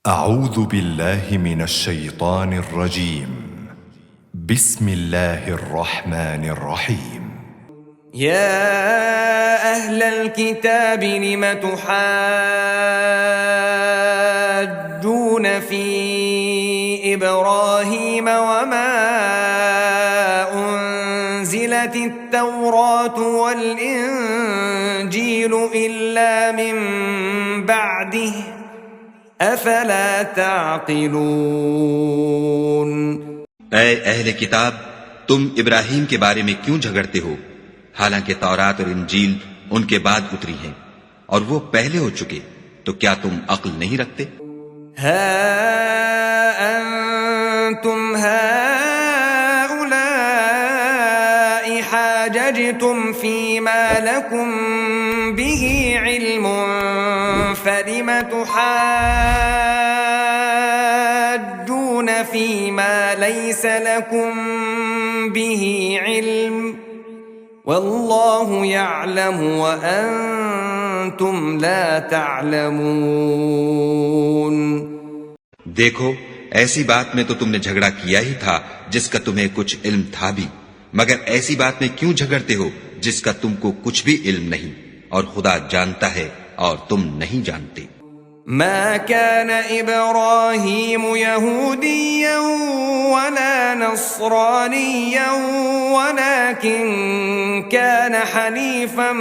أعوذ بالله من الشيطان الرجيم. بسم الله الرحمن الرحيم. يا أهل الكتاب لم تحاجون في إبراهيم وما أنزلت التوراة والإنجيل إلا من بعده أفلا تعقلون। ऐ अहले किताब, तुम इब्राहीम के बारे में क्यों झगड़ते हो, हालांकि तौरात और इंजील उनके बाद उतरी हैं और वो पहले हो चुके, तो क्या तुम अक्ल नहीं रखते? हा अंतुम हाउलाई हाजजतुम फीमा लकुम बिही इल्मुन फलिम तुहाज्जून फीमा लैस लकुम बिही इल्म वल्लाहु यअलमु व अंतुम ला तअलमून। देखो, ऐसी बात में तो तुमने झगड़ा किया ही था जिसका तुम्हें कुछ इल्म था भी, मगर ऐसी बात में क्यों झगड़ते हो जिसका तुमको कुछ भी इल्म नहीं, और खुदा जानता है और तुम नहीं जानते। ما كان إبراهيم يهوديا ولا نصرانيا ولكن كان حنيفا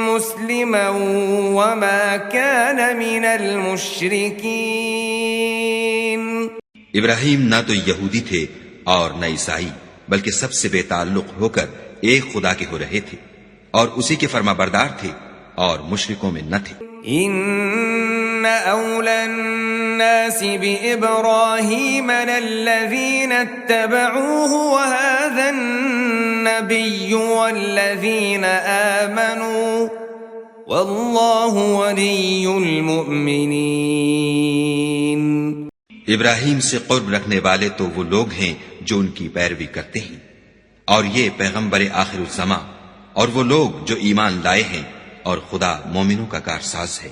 مسلما وما كان من المشركين। इब्राहीम ना तो यहूदी थे और न ईसाई, बल्कि सबसे बेताल्लुक होकर एक खुदा के हो रहे थे और उसी के फरमाबरदार थे और मुशरिकों में न थे। إن أولى الناس بإبراهيم للذين اتبعوه وهذا النبي والذين آمنوا والله ولي المؤمنين। इब्राहीम से कुर्ब रखने वाले तो वो लोग हैं जो उनकी पैरवी करते हैं, और ये पैगंबर आखिरुज़्ज़मा और वो लोग जो ईमान लाए हैं, और खुदा मोमिनों का कारसाज है।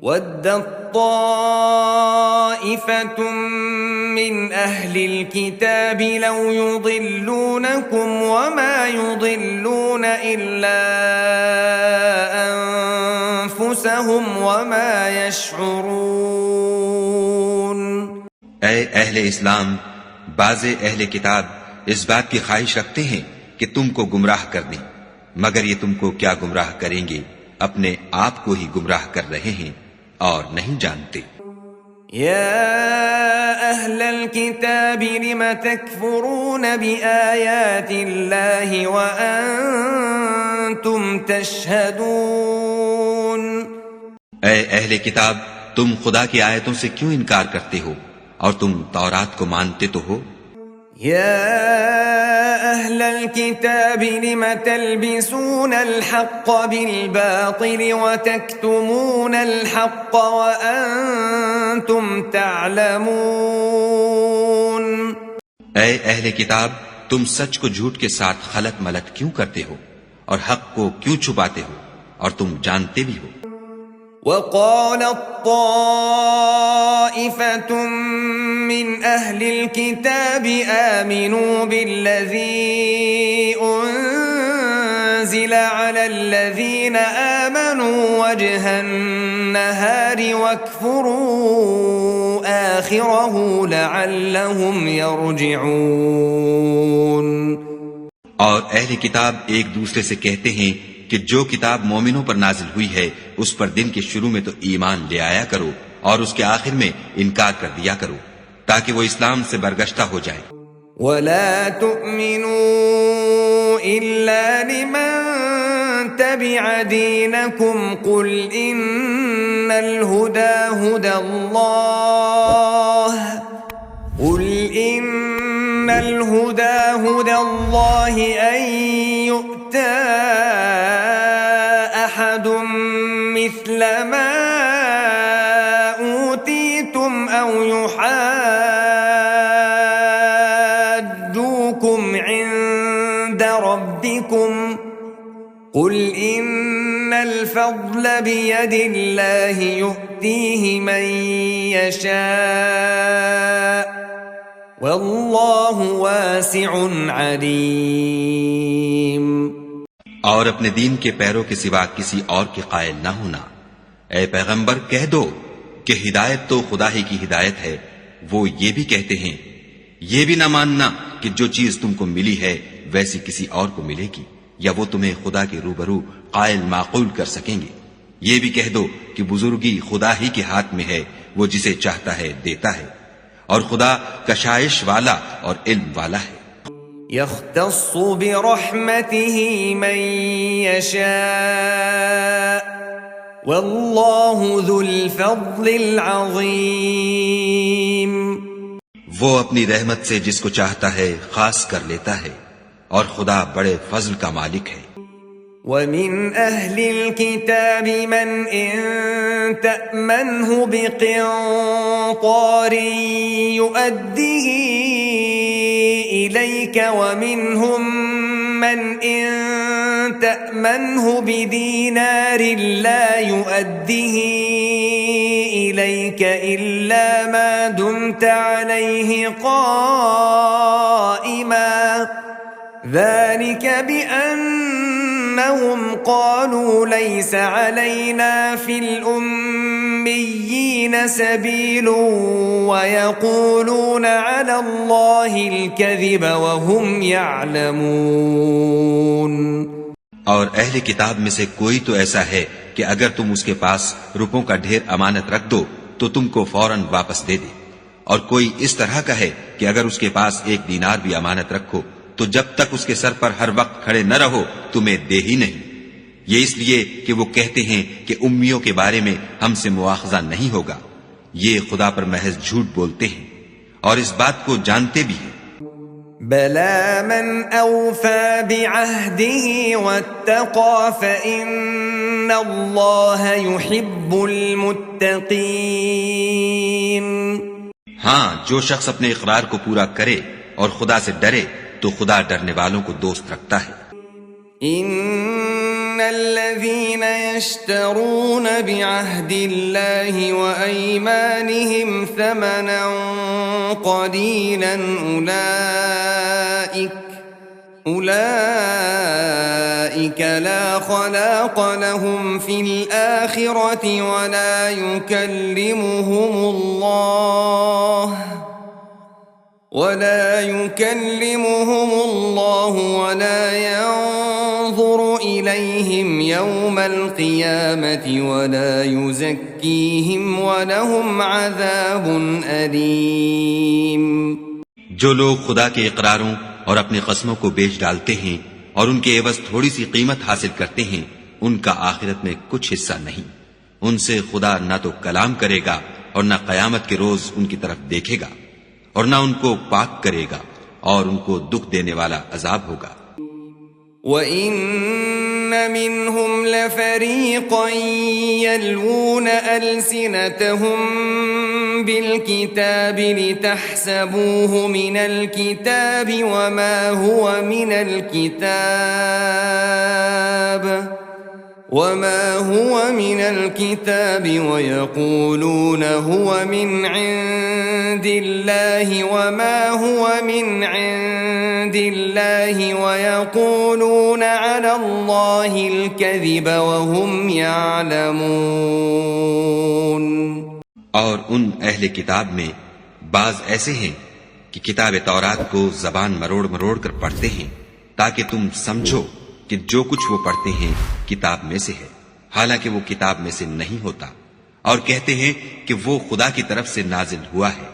वद्दत ताइफतुम मिन अहलिल किताबि लौ युदिल्लूनकुम वमा युदिल्लून इल्ला अनफुसहुम वमा यशउरून। ऐ अहले इस्लाम, बाज़े अहले किताब इस बात की ख्वाहिश रखते हैं कि तुमको गुमराह कर दें, मगर ये तुमको क्या गुमराह करेंगे, अपने आप को ही गुमराह कर रहे हैं और नहीं जानते। या अहलल किताबि लिम तकफुरून बिआयातिल्लाहि व अंतुम तशहदून। ऐ अहले किताब, तुम खुदा की आयतों से क्यों इनकार करते हो और तुम तौरात को मानते तो हो। या अहलल किताबि लिम तल्बिसूनल हक़्क़ बिल-बातिल व तक्तुमूनल हक़्क़ व अंतुम तअलमून। ऐ अहले किताब, तुम सच को झूठ के साथ खलत मलत क्यों करते हो और हक को क्यों छुपाते हो, और तुम जानते भी हो। وقالت طائفة من أهل الكتاب آمنوا بالذي أنزل على الذين آمنوا وجه النهار واكفروا آخره لعلهم يرجعون। और अहले किताब एक दूसरे से कहते हैं कि जो किताब मोमिनों पर नाजिल हुई है उस पर दिन के शुरू में तो ईमान ले आया करो और उसके आखिर में इनकार कर दिया करो, ताकि वो इस्लाम से बरगश्ता हो जाए। वला तुमिनू इल्ला लिमन तबिअ दीनकुम कुल इन्नल हुदा हुदल्लाह अन यु'ता अहदुम मिस्ल मा ऊतीतुम औ युहाज्जूकुम इन्द रब्बिकुम कुल इन्नल الفضل بيد الله يؤتيه من يشاء والله واسع عليم। और अपने दीन के पैरों के सिवा किसी और के कायल न होना। ऐ पैगंबर कह दो कि हिदायत तो खुदा ही की हिदायत है। वो ये भी कहते हैं, ये भी ना मानना कि जो चीज तुमको मिली है वैसी किसी और को मिलेगी, या वो तुम्हें खुदा के रूबरू कायल माकूल कर सकेंगे। ये भी कह दो कि बुजुर्गी खुदा ही के हाथ में है, वो जिसे चाहता है देता है, और खुदा कशाइश वाला और इल्म वाला है। यख्तस्सु बिरहमतिही मन यशाअ वल्लाहु ज़ुल फ़ज़्लिल अज़ीम। वो अपनी रहमत से जिसको चाहता है खास कर लेता है, और खुदा बड़े फजल का मालिक है। ومن أهل الكتاب من إن تأمنه بقنطار يؤديه إليك ومنهم من إن تأمنه بدينار لا يؤديه إليك إلا ما دمت عليه قائما ذلك بأنهم قالوا ليس علينا في الأميين سبيل ويقولون على الله الكذب وهم يعلمون। और अहले किताब में से कोई तो ऐसा है कि अगर तुम उसके पास रुपयों का ढेर अमानत रख दो तो तुमको फौरन वापस दे दे, और कोई इस तरह का है कि अगर उसके पास एक दीनार भी अमानत रखो तो जब तक उसके सर पर हर वक्त खड़े न रहो तुम्हें दे ही नहीं। ये इसलिए कि वो कहते हैं कि उम्मियों के बारे में हमसे मुआखजा नहीं होगा। ये खुदा पर महज झूठ बोलते हैं और इस बात को जानते भी हैं। बला मन औफा बिअहदिही वत्तक़ा फ़इन्नल्लाह युहिब्बुल मुत्तक़ीन। हाँ, जो शख्स अपने इकरार को पूरा करे और खुदा से डरे तो खुदा डरने वालों को दोस्त रखता है। इन्नल्लज़ीन यश्तरून बिअहदिल्लाहि व अयमानिहिम समनन क़लीलन उलाइक ला खलाक़ लहुम फिल आखिरति व ला युकल्लिमुहुम अल्लाह वला यंज़ुरु इलैहिम यौमल क़ियामति वला युज़क्कीहिम वलहुम अज़ाबुन अलीम। जो लोग खुदा के इकरारों और अपनी कसमों को बेच डालते हैं और उनके एवज थोड़ी सी कीमत हासिल करते हैं, उनका आखिरत में कुछ हिस्सा नहीं। उनसे खुदा न तो कलाम करेगा और न क़यामत के रोज उनकी तरफ देखेगा और न उनको पाक करेगा, और उनको दुख देने वाला अजाब होगा। वइन्न मिनहुम लफरीक़न यल्वून अलसिनतहुम बिलकिताबि लितहसबूहु मिनल किताबि वमा हुवा मिनल किताब वयक़ूलून हुवा मिन इंदिल्लाहि वमा हुवा मिन इंदिल्लाहि वयक़ूलून अलल्लाहिल कज़िब वहुम यअलमून। और उन अहले किताब में बाज ऐसे हैं कि किताब तौरात को जबान मरोड़ मरोड़ कर पढ़ते हैं ताकि तुम समझो कि जो कुछ वो पढ़ते हैं किताब में से है, हालांकि वो किताब में से नहीं होता, और कहते हैं कि वो खुदा की तरफ से नाजिल हुआ है,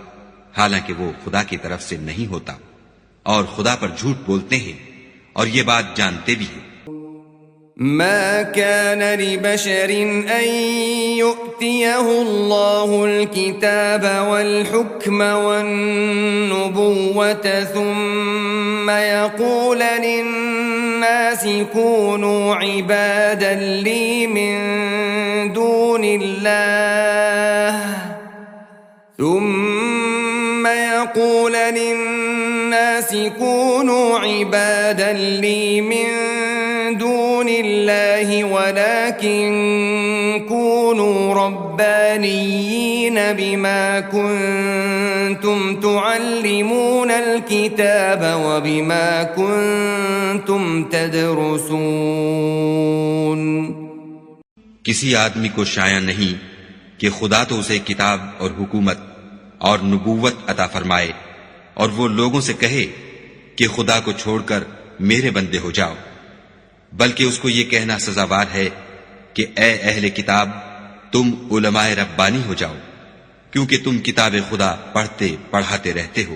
हालांकि वो खुदा की तरफ से नहीं होता, और खुदा पर झूठ बोलते हैं और ये बात जानते भी हैं। मा कान लिबशरिन अन युअतियहुल्लाहुल किताब वल हुक्म वन नुबुव्वत थुम्मा यक़ूल लिन्नासि कूनू इबादन ली मिन दूनिल्लाह ثم يقول للناس كونوا عبادا لي من دون دون الله ولكن كونوا ربانيين بما كنتم تعلمون الكتاب وبما كنتم تدرسون किसी आदमी को शाया नहीं कि खुदा तो उसे किताब और हुकूमत और नबूवत अता फरमाए और वो लोगों से कहे कि खुदा को छोड़कर मेरे बंदे हो जाओ, बल्कि उसको ये कहना सजावार है कि ए अहले किताब, तुम उलमाए रब्बानी हो जाओ, क्योंकि तुम किताब खुदा पढ़ते पढ़ाते रहते हो।